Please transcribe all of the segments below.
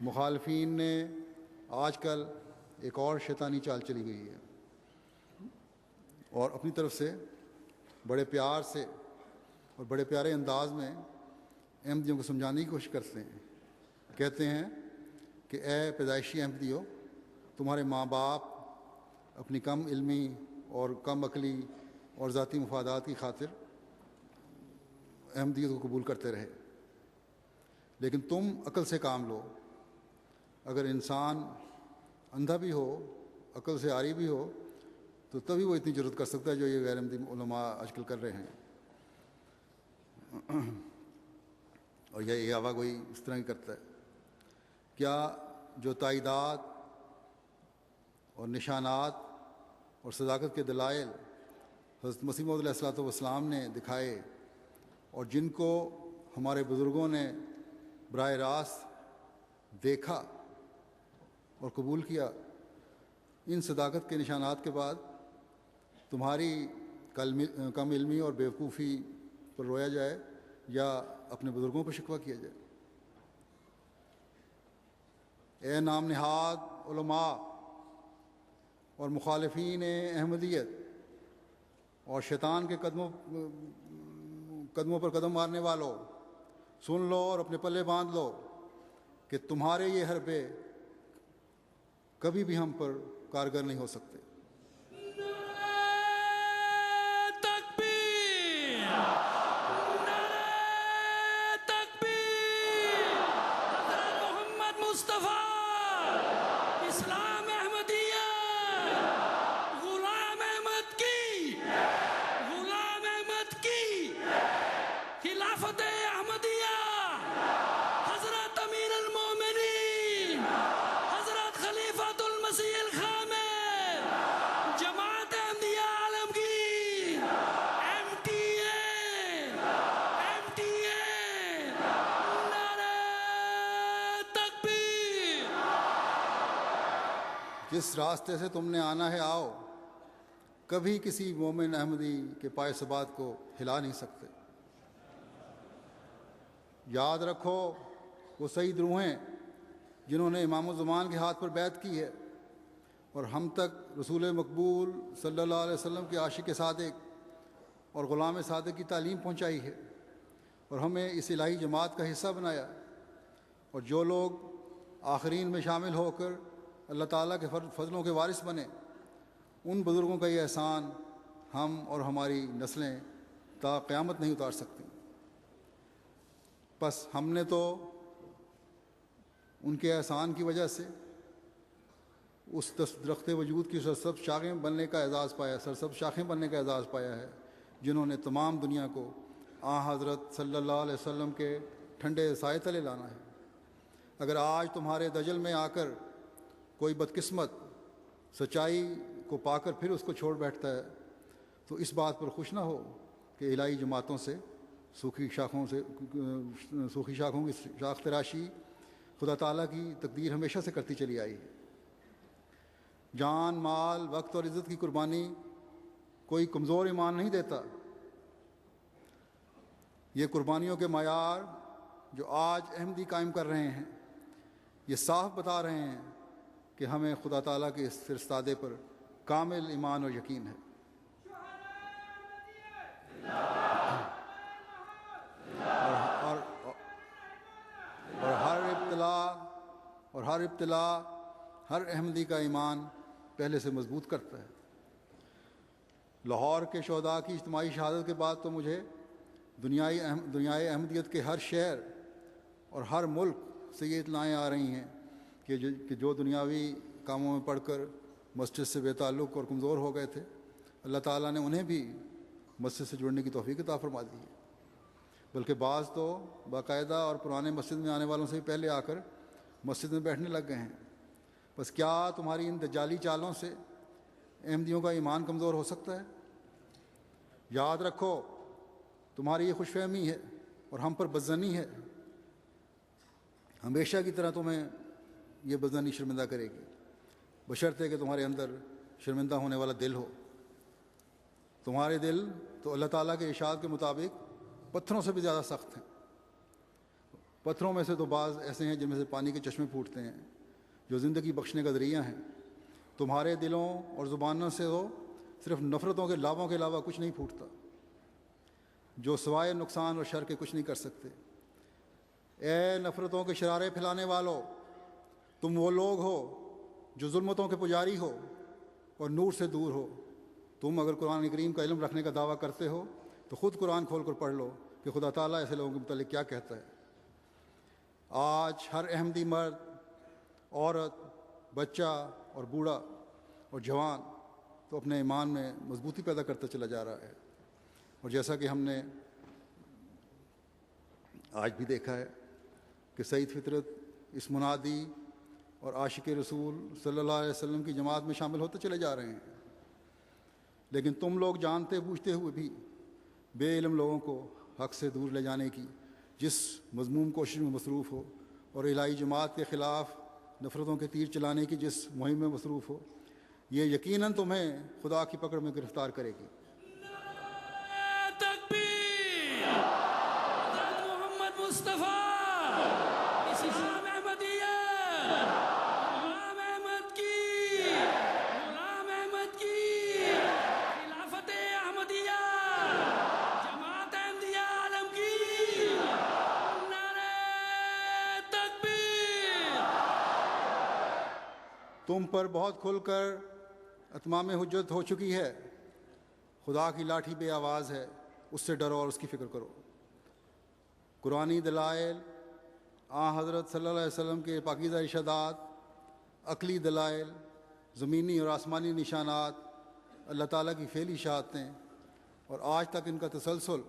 مخالفین نے آج کل ایک اور شیطانی چال چلی گئی ہے اور اپنی طرف سے بڑے پیار سے اور بڑے پیارے انداز میں احمدیوں کو سمجھانے کی کوشش کرتے ہیں. کہتے ہیں کہ اے پیدائشی احمدیوں، تمہارے ماں باپ اپنی کم علمی اور کم عقلی اور ذاتی مفادات کی خاطر احمدیت کو قبول کرتے رہے، لیکن تم عقل سے کام لو. اگر انسان اندھا بھی ہو، عقل سے عاری بھی ہو، تو تبھی وہ اتنی جرات کر سکتا ہے جو یہ غیر احمدی علماء آج کل کر رہے ہیں. اور یہ آوا گوئی اس طرح ہی کرتا ہے. کیا جو تائیدات اور نشانات اور صداقت کے دلائل حضرت مسیح موعود علیہ السلام نے دکھائے اور جن کو ہمارے بزرگوں نے براہ راست دیکھا اور قبول کیا، ان صداقت کے نشانات کے بعد تمہاری کم علمی اور بیوقوفی پر رویا جائے یا اپنے بزرگوں پر شکوہ کیا جائے؟ اے نام نہاد علماء اور مخالفین احمدیت اور شیطان کے قدموں پر قدم مارنے والوں، سن لو اور اپنے پلے باندھ لو کہ تمہارے یہ حربے کبھی بھی ہم پر کارگر نہیں ہو سکتے. جس راستے سے تم نے آنا ہے آؤ، کبھی کسی مومن احمدی کے پائے ثبات کو ہلا نہیں سکتے. یاد رکھو وہ سعید روحیں جنہوں نے امام الزمان کے ہاتھ پر بیعت کی ہے اور ہم تک رسول مقبول صلی اللہ علیہ وسلم کے عاشق صادق اور غلام صادق کی تعلیم پہنچائی ہے اور ہمیں اس الہی جماعت کا حصہ بنایا. اور جو لوگ آخرین میں شامل ہو کر اللہ تعالیٰ کے فضلوں کے وارث بنے، ان بزرگوں کا یہ احسان ہم اور ہماری نسلیں تا قیامت نہیں اتار سکتی. بس ہم نے تو ان کے احسان کی وجہ سے اس درخت وجود کی سرسبز شاخیں بننے کا اعزاز پایا ہے جنہوں نے تمام دنیا کو حضرت صلی اللہ علیہ وسلم کے ٹھنڈے سائے تلے لانا ہے. اگر آج تمہارے دجل میں آ کر کوئی بدقسمت سچائی کو پا کر پھر اس کو چھوڑ بیٹھتا ہے تو اس بات پر خوش نہ ہو کہ الہی جماعتوں سے سوکھی شاخوں کی شاخ تراشی خدا تعالیٰ کی تقدیر ہمیشہ سے کرتی چلی آئی ہے. جان، مال، وقت اور عزت کی قربانی کوئی کمزور ایمان نہیں دیتا. یہ قربانیوں کے معیار جو آج احمدی قائم کر رہے ہیں یہ صاف بتا رہے ہیں کہ ہمیں خدا تعالیٰ کے اس فرستادے پر کامل ایمان اور یقین ہے. اور ہر ابتلا ہر احمدی کا ایمان پہلے سے مضبوط کرتا ہے. لاہور کے شہداء کی اجتماعی شہادت کے بعد تو مجھے دنیائے احمدیت کے ہر شہر اور ہر ملک سے یہ اطلاعیں آ رہی ہیں کہ جو دنیاوی کاموں میں پڑھ کر مسجد سے بے تعلق اور کمزور ہو گئے تھے، اللہ تعالیٰ نے انہیں بھی مسجد سے جڑنے کی توفیق عطا فرما دی ہے. بلکہ بعض تو باقاعدہ اور پرانے مسجد میں آنے والوں سے بھی پہلے آ کر مسجد میں بیٹھنے لگ گئے ہیں. بس کیا تمہاری ان دجالی چالوں سے احمدیوں کا ایمان کمزور ہو سکتا ہے؟ یاد رکھو تمہاری یہ خوش فہمی ہے اور ہم پر بدظنی ہے، ہمیشہ کی طرح تمہیں یہ بدظنی شرمندہ کرے گی، بشرطے کہ تمہارے اندر شرمندہ ہونے والا دل ہو. تمہارے دل تو اللہ تعالیٰ کے ارشاد کے مطابق پتھروں سے بھی زیادہ سخت ہیں. پتھروں میں سے تو بعض ایسے ہیں جن میں سے پانی کے چشمے پھوٹتے ہیں جو زندگی بخشنے کا ذریعہ ہیں. تمہارے دلوں اور زبانوں سے تو صرف نفرتوں کے لابوں کے علاوہ کچھ نہیں پھوٹتا جو سوائے نقصان اور شر کے کچھ نہیں کر سکتے. اے نفرتوں کے شرارے پھیلانے والو، تم وہ لوگ ہو جو ظلمتوں کے پجاری ہو اور نور سے دور ہو. تم اگر قرآن کریم کا علم رکھنے کا دعویٰ کرتے ہو تو خود قرآن کھول کر پڑھ لو کہ خدا تعالیٰ ایسے لوگوں کے متعلق کیا کہتا ہے. آج ہر احمدی مرد، عورت، بچہ اور بوڑھا اور جوان تو اپنے ایمان میں مضبوطی پیدا کرتا چلا جا رہا ہے. اور جیسا کہ ہم نے آج بھی دیکھا ہے کہ سعید فطرت اس منادی اور عاشق رسول صلی اللہ علیہ وسلم کی جماعت میں شامل ہوتے چلے جا رہے ہیں. لیکن تم لوگ جانتے بوجھتے ہوئے بھی بے علم لوگوں کو حق سے دور لے جانے کی جس مذموم کوشش میں مصروف ہو اور الہی جماعت کے خلاف نفرتوں کے تیر چلانے کی جس مہم میں مصروف ہو، یہ یقیناً تمہیں خدا کی پکڑ میں گرفتار کرے گی. تکبیر! حضرت محمد مصطفیٰ اسلام احمدیہ، غلام احمد کی، غلام احمد کی، خلافت احمدیہ، جماعت احمدیہ عالم کی، نعرہ تکبیر! تم پر بہت کھل کر اتمام حجت ہو چکی ہے. خدا کی لاٹھی بے آواز ہے، اس سے ڈرو اور اس کی فکر کرو. قرآنی دلائل، حضرت صلی اللہ علیہ وسلم کے پاکیزہ ارشادات، عقلی دلائل، زمینی اور آسمانی نشانات، اللہ تعالیٰ کی فعلی شہادتیں اور آج تک ان کا تسلسل،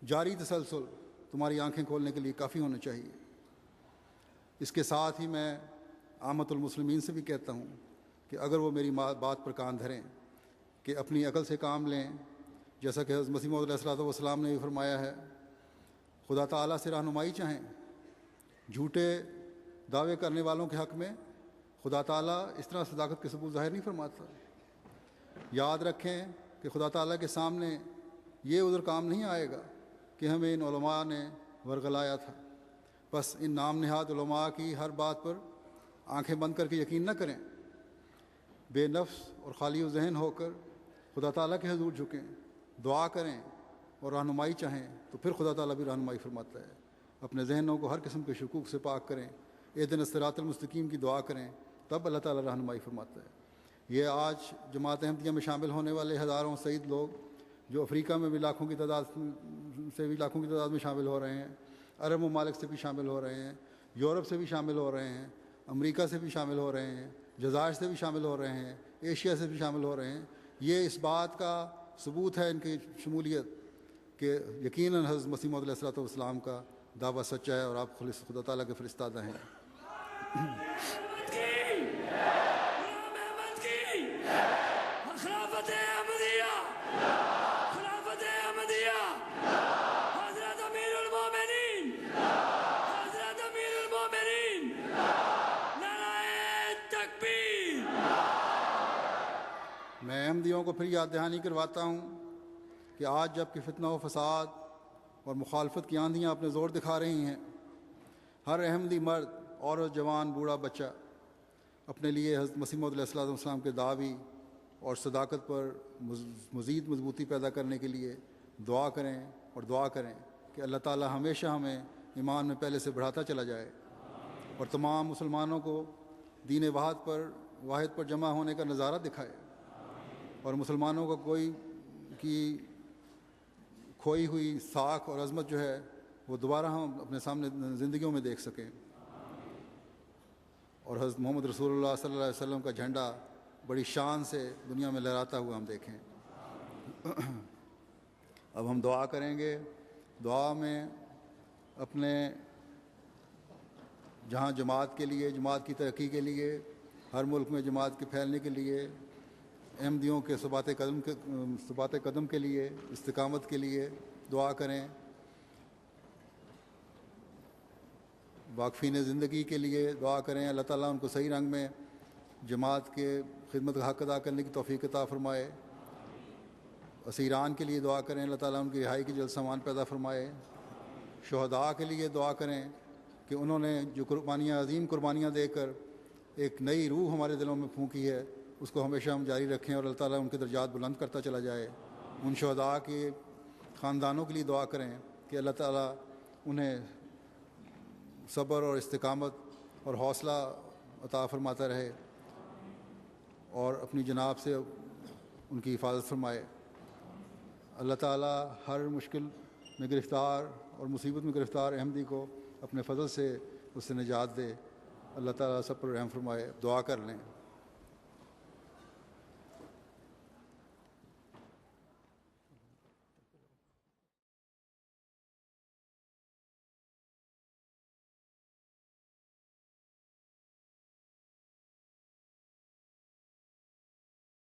جاری تسلسل تمہاری آنکھیں کھولنے کے لیے کافی ہونا چاہیے. اس کے ساتھ ہی میں عامت المسلمین سے بھی کہتا ہوں کہ اگر وہ میری بات پر کان دھریں کہ اپنی عقل سے کام لیں، جیسا کہ حضرت مسیح موعود علیہ الصلوۃ والسلام نے بھی فرمایا ہے، خدا تعالیٰ سے رہنمائی چاہیں. جھوٹے دعوے کرنے والوں کے حق میں خدا تعالیٰ اس طرح صداقت کے ثبوت ظاہر نہیں فرماتا. یاد رکھیں کہ خدا تعالیٰ کے سامنے یہ عذر کام نہیں آئے گا کہ ہمیں ان علماء نے ورغلایا تھا. بس ان نام نہاد علماء کی ہر بات پر آنکھیں بند کر کے یقین نہ کریں. بے نفس اور خالی ذہن ہو کر خدا تعالیٰ کے حضور جھکیں، دعا کریں اور رہنمائی چاہیں تو پھر خدا تعالیٰ بھی رہنمائی فرماتا ہے. اپنے ذہنوں کو ہر قسم کے شکوک سے پاک کریں، اہدنا الصراط المستقیم کی دعا کریں، تب اللہ تعالیٰ رہنمائی فرماتا ہے. یہ آج جماعت احمدیہ میں شامل ہونے والے ہزاروں سعید لوگ جو افریقہ میں بھی لاکھوں کی تعداد میں شامل ہو رہے ہیں، عرب ممالک سے بھی شامل ہو رہے ہیں، یورپ سے بھی شامل ہو رہے ہیں، امریکہ سے بھی شامل ہو رہے ہیں، جزائر سے بھی شامل ہو رہے ہیں، ایشیا سے بھی شامل ہو رہے ہیں. یہ اس بات کا ثبوت ہے ان کی شمولیت کہ یقیناً حضرت مسیح موعود علیہ الصلوۃ والسلام کا دعویٰ سچا ہے اور آپ خدا تعالیٰ کے فرستادہ ہیں. خلافت احمدیہ، خلافت احمدیہ، حضرت امیر المومنین، حضرت امیر المومنین، نعرہ تکبیر! میں احمدیوں کو پھر یاد دہانی کرواتا ہوں کہ آج جب کہ فتنہ و فساد اور مخالفت کی آندھیاں اپنے زور دکھا رہی ہیں، ہر احمدی مرد، عورت، جوان، بوڑھا، بچہ اپنے لیے حضرت مسیح موعود علیہ الصلوۃ والسلام کے دعوی اور صداقت پر مزید مضبوطی پیدا کرنے کے لیے دعا کریں اور دعا کریں کہ اللہ تعالیٰ ہمیشہ ہمیں ایمان میں پہلے سے بڑھاتا چلا جائے اور تمام مسلمانوں کو دین واحد پر جمع ہونے کا نظارہ دکھائے اور مسلمانوں کو کھوئی ہوئی ساکھ اور عظمت جو ہے وہ دوبارہ ہم اپنے سامنے زندگیوں میں دیکھ سکیں اور حضرت محمد رسول اللہ صلی اللہ علیہ وسلم کا جھنڈا بڑی شان سے دنیا میں لہراتا ہوا ہم دیکھیں. اب ہم دعا کریں گے. دعا میں اپنے جہاں جماعت کے لیے، جماعت کی ترقی کے لیے، ہر ملک میں جماعت کے پھیلنے کے لیے، احمدیوں کے ثبات قدم کے لیے، استقامت کے لیے دعا کریں. واقفین زندگی کے لیے دعا کریں، اللہ تعالیٰ ان کو صحیح رنگ میں جماعت کے خدمت کا حق ادا کرنے کی توفیق عطا فرمائے. اسیران کے لیے دعا کریں، اللہ تعالیٰ ان کی رہائی کی جلد سامان پیدا فرمائے. شہداء کے لیے دعا کریں کہ انہوں نے جو عظیم قربانیاں دے کر ایک نئی روح ہمارے دلوں میں پھونکی ہے، اس کو ہمیشہ ہم جاری رکھیں اور اللہ تعالیٰ ان کے درجات بلند کرتا چلا جائے۔ ان شہداء کے خاندانوں کے لیے دعا کریں کہ اللہ تعالیٰ انہیں صبر اور استقامت اور حوصلہ عطا فرماتا رہے اور اپنی جناب سے ان کی حفاظت فرمائے۔ اللہ تعالیٰ ہر مشکل میں گرفتار اور مصیبت میں گرفتار احمدی کو اپنے فضل سے اس سے نجات دے۔ اللہ تعالیٰ سب پر رحم فرمائے۔ دعا کر لیں۔